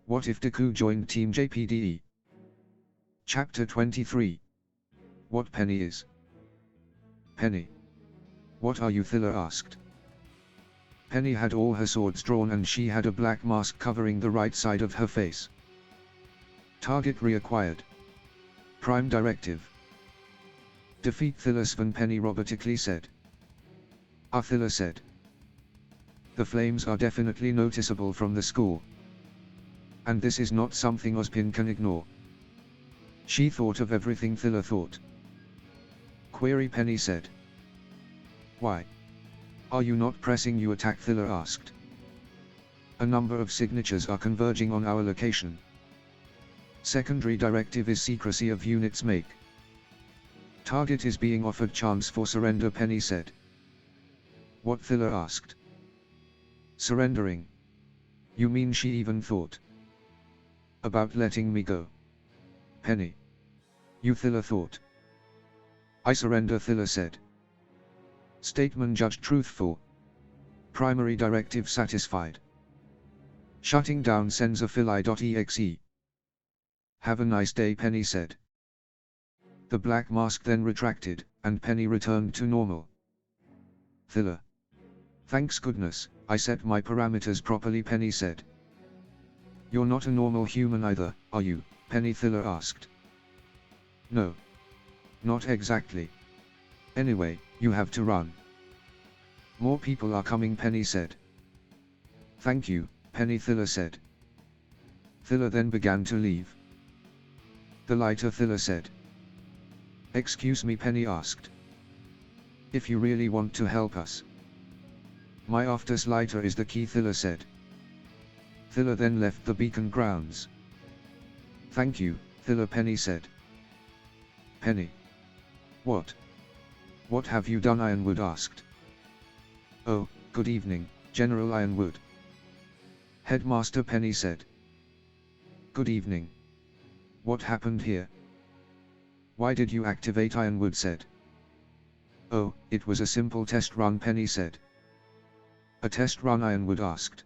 What if Deku joined Team JPDE? Chapter 23. What Penny is. Penny. What are you? Thriller asked. Penny had all her swords drawn and she had a black mask covering the right side of her face. Target reacquired. Prime directive. Defeat Thriller Sven, Penny robotically said. Thriller said. The flames are definitely noticeable from the school. And this is not something Ozpin can ignore. She thought of everything Thriller thought. Query, Penny said. Why? Are you not pressing you attack? Thriller asked. A number of signatures are converging on our location. Secondary directive is secrecy of units make. Target is being offered chance for surrender, Penny said. What? Thriller asked. Surrendering? You mean she even thought about letting me go? Penny. You? Thriller thought. I surrender, Thriller said. Statement judged truthful. Primary directive satisfied. Shutting down sensor.exe. Have a nice day, Penny said. The black mask then retracted, and Penny returned to normal. Thriller. Thanks goodness, I set my parameters properly, Penny said. You're not a normal human either, are you? Penny. Thriller asked. No. Not exactly. Anyway, you have to run. More people are coming, Penny said. Thank you, Penny. Thriller said. Thriller then began to leave. The lighter, Thriller said. Excuse me, Penny asked. If you really want to help us. My after's lighter is the key, Thriller said. Thriller then left the beacon grounds. Thank you, Thriller, Penny said. Penny. What? What have you done? Ironwood asked. Oh, good evening, General Ironwood. Headmaster, Penny said. Good evening. What happened here? Why did you activate? Ironwood said. Oh, it was a simple test run, Penny said. A test run? Ironwood asked.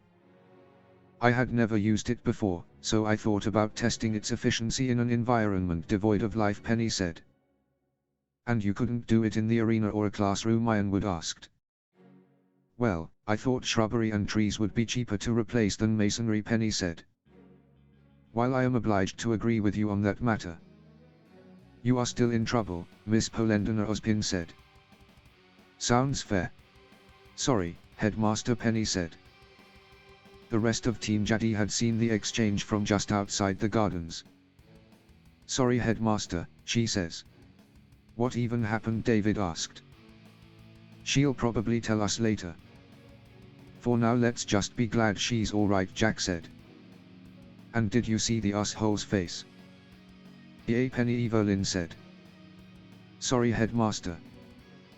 I had never used it before, so I thought about testing its efficiency in an environment devoid of life, Penny said. And you couldn't do it in the arena or a classroom? Ironwood asked. Well, I thought shrubbery and trees would be cheaper to replace than masonry, Penny said. While I am obliged to agree with you on that matter, you are still in trouble, Miss Polendina, Ozpin said. Sounds fair. Sorry, Headmaster, Penny said. The rest of Team JPDE had seen the exchange from just outside the gardens. Sorry, Headmaster, she says. What even happened? David asked. She'll probably tell us later. For now let's just be glad she's alright, Jack said. And did you see the asshole's face? Yeah, Penny, Evelyn said. Sorry, Headmaster.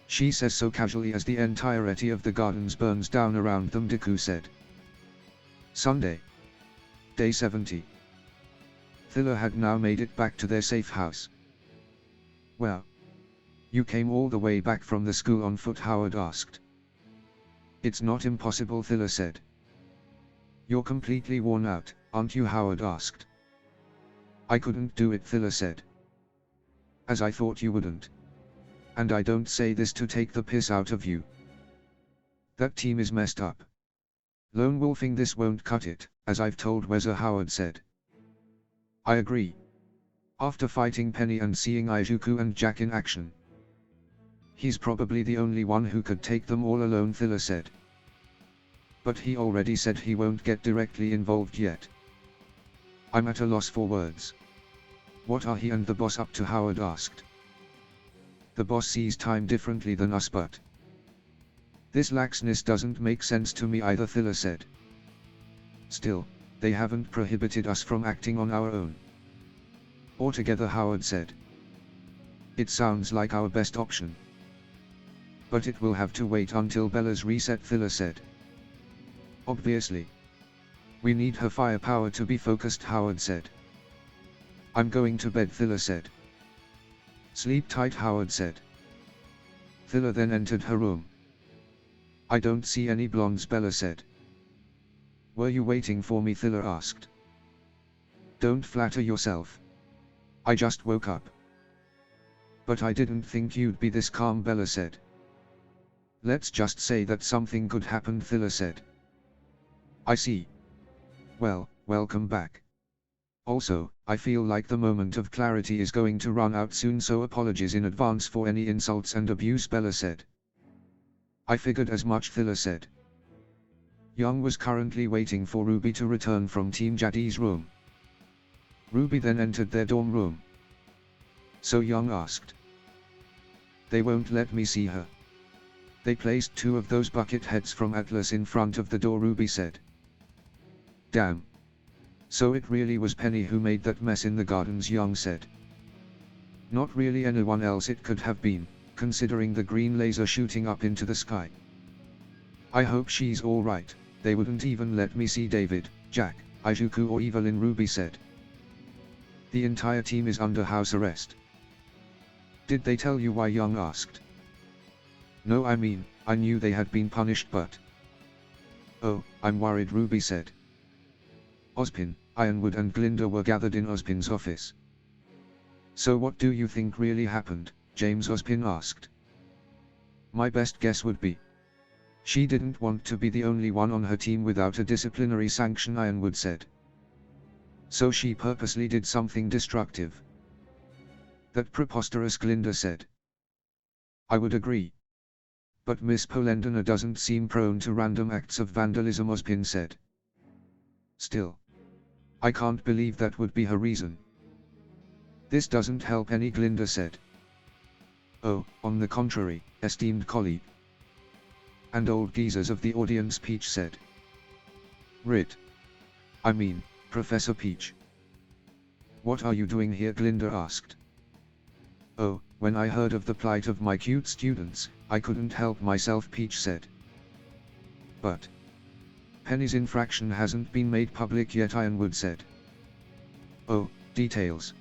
She says so casually as the entirety of the gardens burns down around them, Deku said. Sunday. Day 70. Thriller had now made it back to their safe house. Well. You came all the way back from the school on foot? Howard asked. It's not impossible, Thriller said. You're completely worn out, aren't you? Howard asked. I couldn't do it, Thriller said. As I thought you wouldn't. And I don't say this to take the piss out of you. That team is messed up. Lone wolfing this won't cut it, as I've told Weather, Howard said. I agree. After fighting Penny and seeing Izuku and Jack in action, he's probably the only one who could take them all alone, Thriller said. But he already said he won't get directly involved yet. I'm at a loss for words. What are he and the boss up to? Howard asked. The boss sees time differently than us, but this laxness doesn't make sense to me either, Thriller said. Still, they haven't prohibited us from acting on our own altogether, Howard said. It sounds like our best option. But it will have to wait until Bella's reset, Thriller said. Obviously. We need her firepower to be focused, Howard said. I'm going to bed, Thriller said. Sleep tight, Howard said. Thriller then entered her room. I don't see any blondes, Bella said. Were you waiting for me? Thriller asked. Don't flatter yourself. I just woke up. But I didn't think you'd be this calm, Bella said. Let's just say that something good happened, Thriller said. I see. Well, welcome back. Also, I feel like the moment of clarity is going to run out soon, so apologies in advance for any insults and abuse, Bella said. I figured as much, Thriller said. Young was currently waiting for Ruby to return from Team Jade's room. Ruby then entered their dorm room. So Young asked. They won't let me see her. They placed 2 of those bucket heads from Atlas in front of the door, Ruby said. Damn. So it really was Penny who made that mess in the gardens, Young said. Not really anyone else it could have been, considering the green laser shooting up into the sky. I hope she's alright. They wouldn't even let me see David, Jack, Izuku or Evelyn, Ruby said. The entire team is under house arrest. Did they tell you why, Young asked. No, I mean, I knew they had been punished, but... Oh, I'm worried, Ruby said. Ozpin, Ironwood and Glinda were gathered in Ozpin's office. So what do you think really happened? James Ozpin asked. My best guess would be. She didn't want to be the only one on her team without a disciplinary sanction, Ironwood said. So she purposely did something destructive. That preposterous, Glinda said. I would agree. But Miss Polendina doesn't seem prone to random acts of vandalism, Ozpin said. Still. I can't believe that would be her reason. This doesn't help any, Glinda said. Oh, on the contrary, esteemed colleague. And old geezers of the audience, Peach said. Rit. I mean, Professor Peach. What are you doing here, Glinda asked. Oh, when I heard of the plight of my cute students, I couldn't help myself, Peach said. But Penny's infraction hasn't been made public yet, Ironwood said. Oh, details.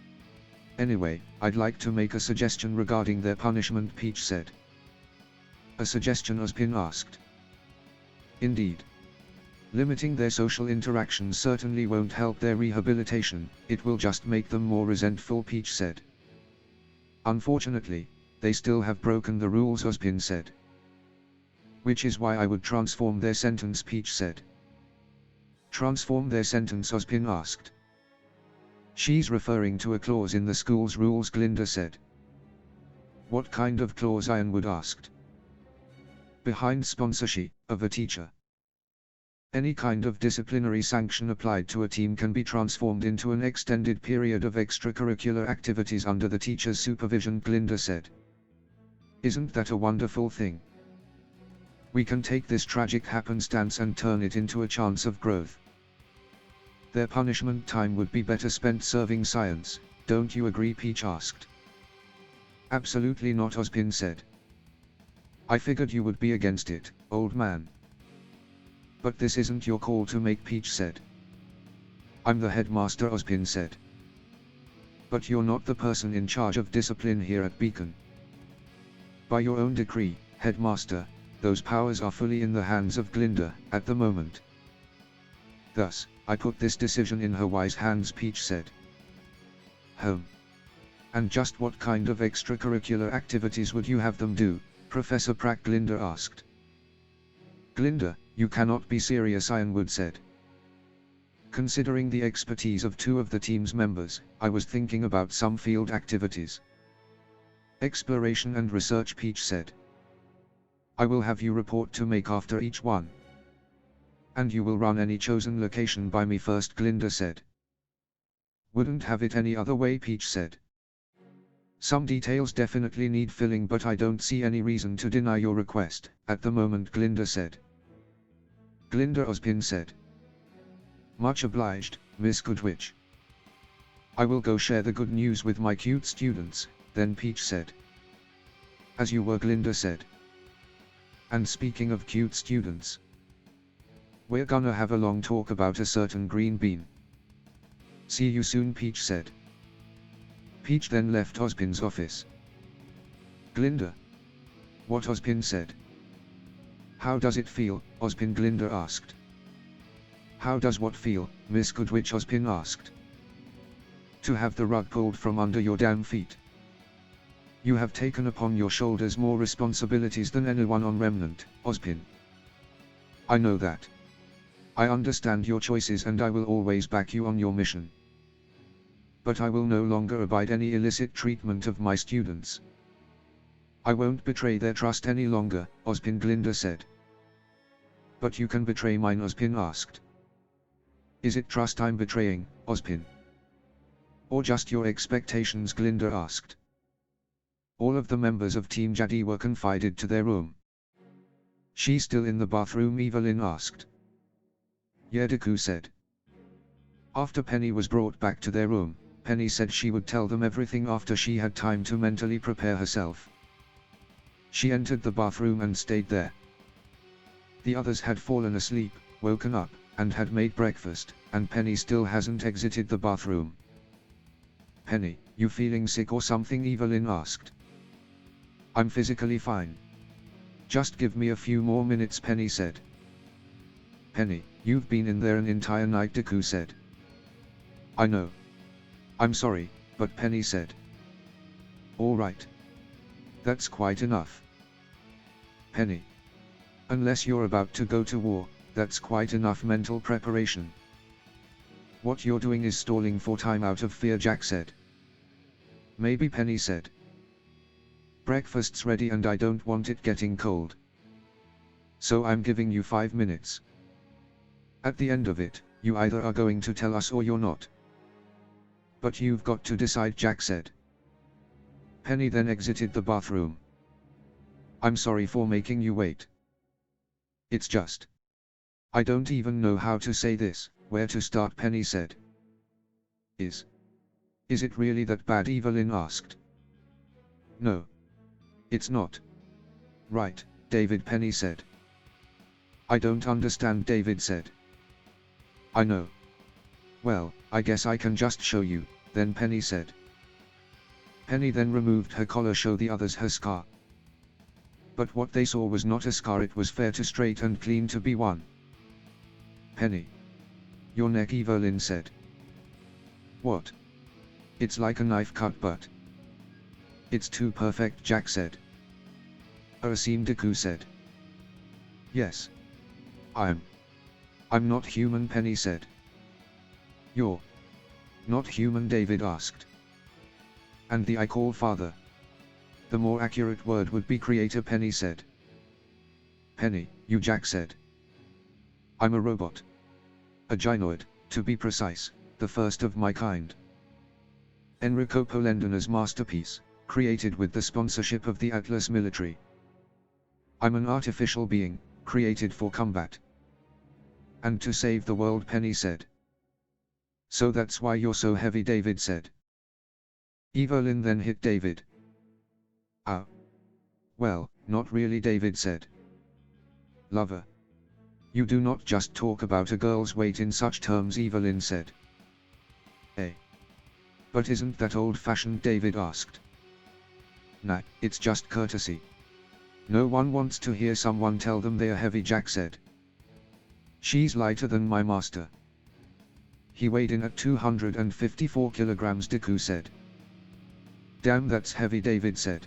Anyway, I'd like to make a suggestion regarding their punishment, Peach said. A suggestion, Ozpin asked. Indeed. Limiting their social interactions certainly won't help their rehabilitation, it will just make them more resentful, Peach said. Unfortunately, they still have broken the rules, Ozpin said. Which is why I would transform their sentence, Peach said. Transform their sentence, Ozpin asked. She's referring to a clause in the school's rules, Glinda said. What kind of clause, Ironwood asked. Behind sponsorship of a teacher. Any kind of disciplinary sanction applied to a team can be transformed into an extended period of extracurricular activities under the teacher's supervision, Glinda said. Isn't that a wonderful thing? We can take this tragic happenstance and turn it into a chance of growth. Their punishment time would be better spent serving science, don't you agree, Peach asked. Absolutely not, Ozpin said. I figured you would be against it, old man. But this isn't your call to make, Peach said. I'm the headmaster, Ozpin said. But you're not the person in charge of discipline here at Beacon. By your own decree, headmaster, those powers are fully in the hands of Glinda, at the moment. Thus, I put this decision in her wise hands, Peach said. And just what kind of extracurricular activities would you have them do, Professor Pratt, Glinda asked. Glinda, you cannot be serious, Ironwood said. Considering the expertise of 2 of the team's members, I was thinking about some field activities. Exploration and research, Peach said. I will have you report to make after each one. And you will run any chosen location by me first, Glinda said. Wouldn't have it any other way, Peach said. Some details definitely need filling, but I don't see any reason to deny your request, at the moment, Glinda said. Glinda, Ozpin said. Much obliged, Miss Goodwitch. I will go share the good news with my cute students, then Peach said. As you were, Glinda said. And speaking of cute students, we're gonna have a long talk about a certain green bean. See you soon, Peach said. Peach then left Ozpin's office. Glinda. What, Ozpin said. How does it feel, Ozpin, Glinda asked. How does what feel, Miss Goodwitch, Ozpin asked. To have the rug pulled from under your damn feet. You have taken upon your shoulders more responsibilities than anyone on Remnant, Ozpin. I know that. I understand your choices and I will always back you on your mission. But I will no longer abide any illicit treatment of my students. I won't betray their trust any longer, Ozpin Glinda said. But you can betray mine, Ozpin asked. Is it trust I'm betraying, Ozpin? Or just your expectations, Glinda asked. All of the members of Team JPDE were confided to their room. She's still in the bathroom, Evelyn asked. Yeah, Deku said. After Penny was brought back to their room, Penny said she would tell them everything after she had time to mentally prepare herself. She entered the bathroom and stayed there. The others had fallen asleep, woken up, and had made breakfast, and Penny still hasn't exited the bathroom. Penny, you feeling sick or something? Evelyn asked. I'm physically fine. Just give me a few more minutes, Penny said. Penny, you've been in there an entire night, Deku said. I know. I'm sorry, but Penny said. All right. That's quite enough. Penny. Unless you're about to go to war, that's quite enough mental preparation. What you're doing is stalling for time out of fear, Jack said. Maybe, Penny said. Breakfast's ready and I don't want it getting cold. So I'm giving you 5 minutes. At the end of it, you either are going to tell us or you're not. But you've got to decide, Jack said. Penny then exited the bathroom. I'm sorry for making you wait. It's just. I don't even know how to say this, where to start, Penny said. Is it really that bad? Evelyn asked. No. It's not. Right, David, Penny said. I don't understand, David said. I know. Well, I guess I can just show you, then Penny said. Penny then removed her collar, show the others her scar. But what they saw was not a scar, it was fair to straight and clean to be one. Penny. Your neck, Evelyn said. What? It's like a knife cut, but. It's too perfect, Jack said. Arasim, Deku said. Yes. I'm not human, Penny said. You're not human, David asked. And the I call father. The more accurate word would be creator, Penny said. Penny, you, Jack said. I'm a robot. A gynoid, to be precise, the first of my kind. Enrico Polendina's masterpiece, created with the sponsorship of the Atlas military. I'm an artificial being, created for combat. And to save the world, Penny said. So that's why you're so heavy, David said. Evelyn then hit David. Ah. Well, not really, David said. Lover. You do not just talk about a girl's weight in such terms, Evelyn said. Eh? But isn't that old-fashioned, David asked. Nah, it's just courtesy. No one wants to hear someone tell them they are heavy, Jack said. She's lighter than my master. He weighed in at 254 kilograms, Deku said. Damn, that's heavy, David said.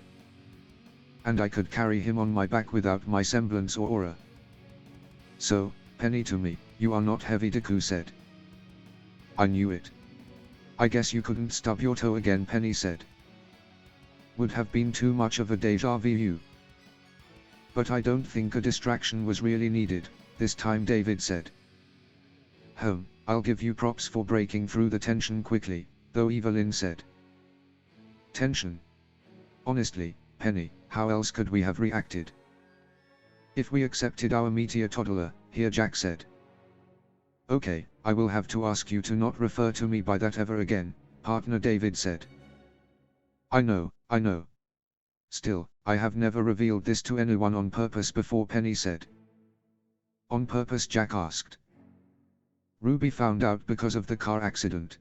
And I could carry him on my back without my semblance or aura. So, Penny, to me, you are not heavy, Deku said. I knew it. I guess you couldn't stub your toe again, Penny said. Would have been too much of a deja vu. But I don't think a distraction was really needed, this time, David said. I'll give you props for breaking through the tension quickly, though, Evelyn said. Tension? Honestly, Penny, how else could we have reacted? If we accepted our meteor toddler, here, Jack said. Okay, I will have to ask you to not refer to me by that ever again, partner, David said. I know. Still, I have never revealed this to anyone on purpose before, Penny said. On purpose, Jack asked. Ruby found out because of the car accident.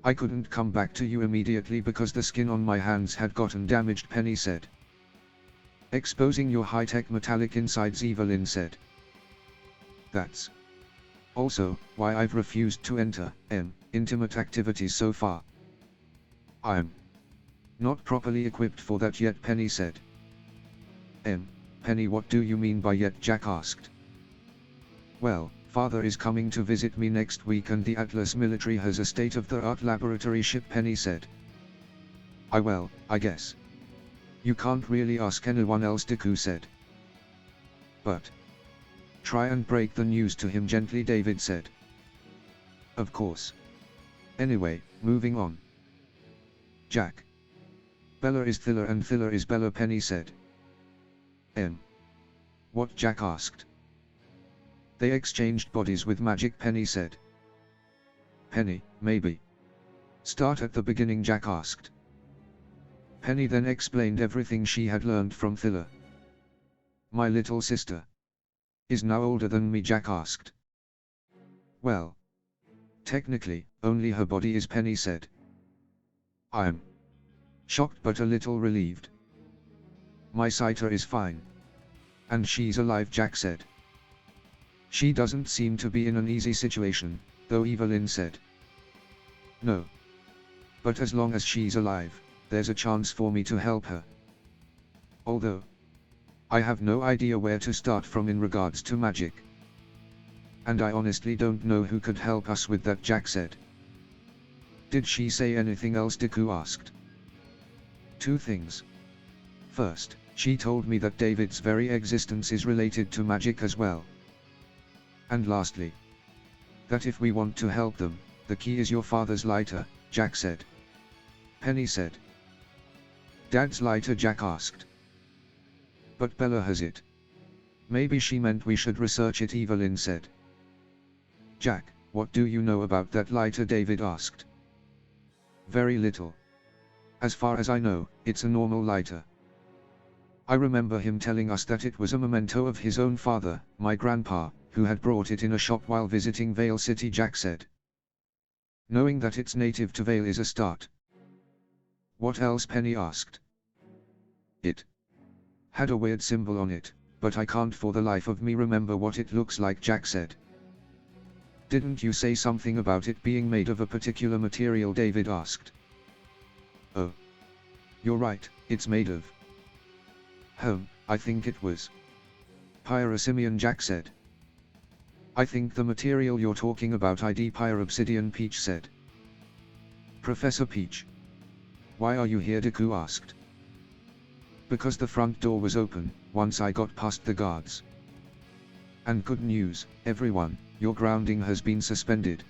I couldn't come back to you immediately because the skin on my hands had gotten damaged, Penny said. Exposing your high-tech metallic insides, Evelyn said. That's Also, why I've refused to enter intimate activities so far. I'm not properly equipped for that yet, Penny said. Penny, what do you mean by yet? Jack asked. Well, Father is coming to visit me next week and the Atlas military has a state-of-the-art laboratory ship, Penny said. I guess. You can't really ask anyone else, Deku said. But try and break the news to him gently, David said. Of course. Anyway, moving on. Jack. Bella is Thiller and Thiller is Bella, Penny said. What? Jack asked. They exchanged bodies with magic, Penny said. Penny, maybe. Start at the beginning, Jack asked. Penny then explained everything she had learned from Thiller. My little sister is now older than me, Jack asked. Well, technically, only her body is, Penny said. I'm shocked but a little relieved. My Saita is fine. And she's alive, Jack said. She doesn't seem to be in an easy situation, though, Evelyn said. No. But as long as she's alive, there's a chance for me to help her. Although I have no idea where to start from in regards to magic. And I honestly don't know who could help us with that, Jack said. Did she say anything else? Deku asked. 2 things. First, she told me that David's very existence is related to magic as well. And lastly, that if we want to help them, the key is your father's lighter, Jack said. Penny said. Dad's lighter? Jack asked. But Bella has it. Maybe she meant we should research it, Evelyn said. Jack, what do you know about that lighter? David asked. Very little. As far as I know, it's a normal lighter. I remember him telling us that it was a memento of his own father, my grandpa, who had brought it in a shop while visiting Vale City, Jack said. Knowing that it's native to Vale is a start. What else? Penny asked. It had a weird symbol on it, but I can't for the life of me remember what it looks like, Jack said. Didn't you say something about it being made of a particular material? David asked. Oh. You're right, it's made of I think it was Pyrosimian, Jack said. I think the material you're talking about ID Pyrobsidian, Peach said. Professor Peach. Why are you here? Deku asked. Because the front door was open, once I got past the guards. And good news, everyone, your grounding has been suspended.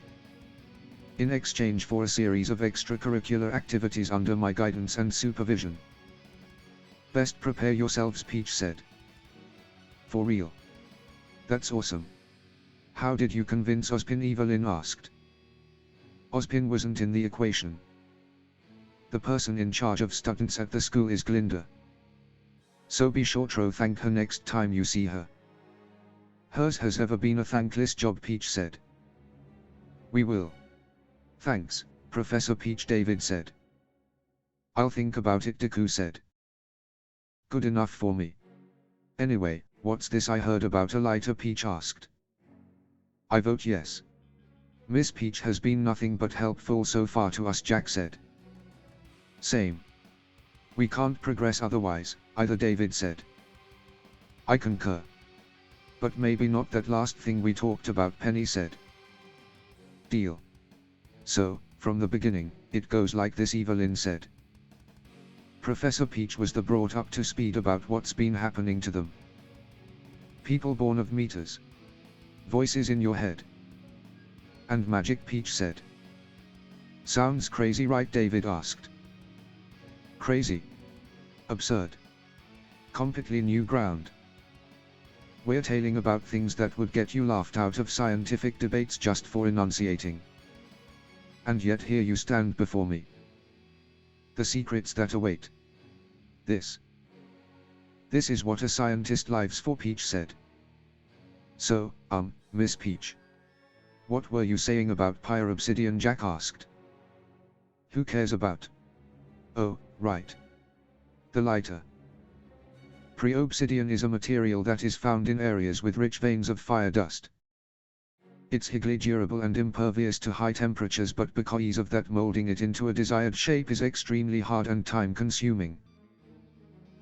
In exchange for a series of extracurricular activities under my guidance and supervision. Best prepare yourselves, Peach said. For real? That's awesome. How did you convince Ozpin? Evelyn asked. Ozpin wasn't in the equation. The person in charge of students at the school is Glinda. So be sure to thank her next time you see her. Hers has ever been a thankless job, Peach said. We will. Thanks, Professor Peach, David said. I'll think about it, Deku said. Good enough for me. Anyway, what's this I heard about a lighter? Peach asked. I vote yes. Miss Peach has been nothing but helpful so far to us, Jack said. Same. We can't progress otherwise, either, David said. I concur. But maybe not that last thing we talked about, Penny said. Deal. So, from the beginning, it goes like this, Evelyn said. Professor Peach was brought up to speed about what's been happening to them. People born of meters. Voices in your head. And magic, Peach said. Sounds crazy, right? David asked. Crazy. Absurd. Completely new ground. We're tailing about things that would get you laughed out of scientific debates just for enunciating. And yet here you stand before me. The secrets that await. This is what a scientist lives for, Peach said. So, Miss Peach. What were you saying about Pyrobsidian? Jack asked. Who cares about? Oh, right. The lighter. Pyroobsidian is a material that is found in areas with rich veins of fire dust. It's highly durable and impervious to high temperatures, but because of that, molding it into a desired shape is extremely hard and time-consuming.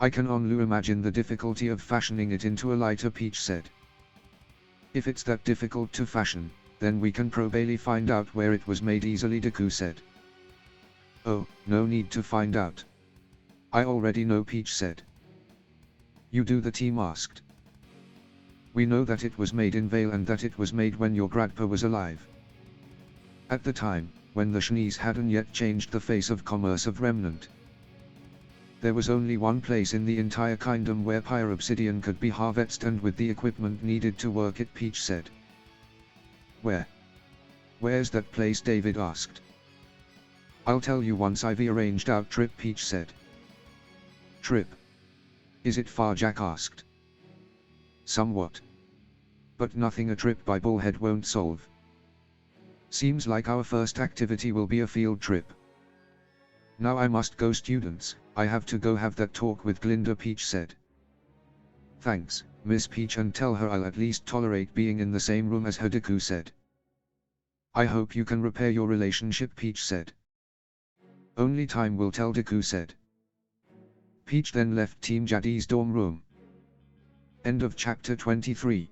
I can only imagine the difficulty of fashioning it into a lighter, Peach said. If it's that difficult to fashion, then we can probably find out where it was made easily, Deku said. Oh, no need to find out. I already know, Peach said. You do, the team asked. We know that it was made in Vale and that it was made when your grandpa was alive. At the time, when the Shnees hadn't yet changed the face of commerce of Remnant. There was only one place in the entire kingdom where pure obsidian could be harvested and with the equipment needed to work it, Peach said. Where? Where's that place, David asked. I'll tell you once I've arranged our trip, Peach said. Trip? Is it far, Jack asked. Somewhat. But nothing a trip by Bullhead won't solve. Seems like our first activity will be a field trip. Now I must go, students, I have to go have that talk with Glinda, Peach said. Thanks, Miss Peach, and tell her I'll at least tolerate being in the same room as her, Deku said. I hope you can repair your relationship, Peach said. Only time will tell, Deku said. Peach then left Team Jade's dorm room. End of chapter 23.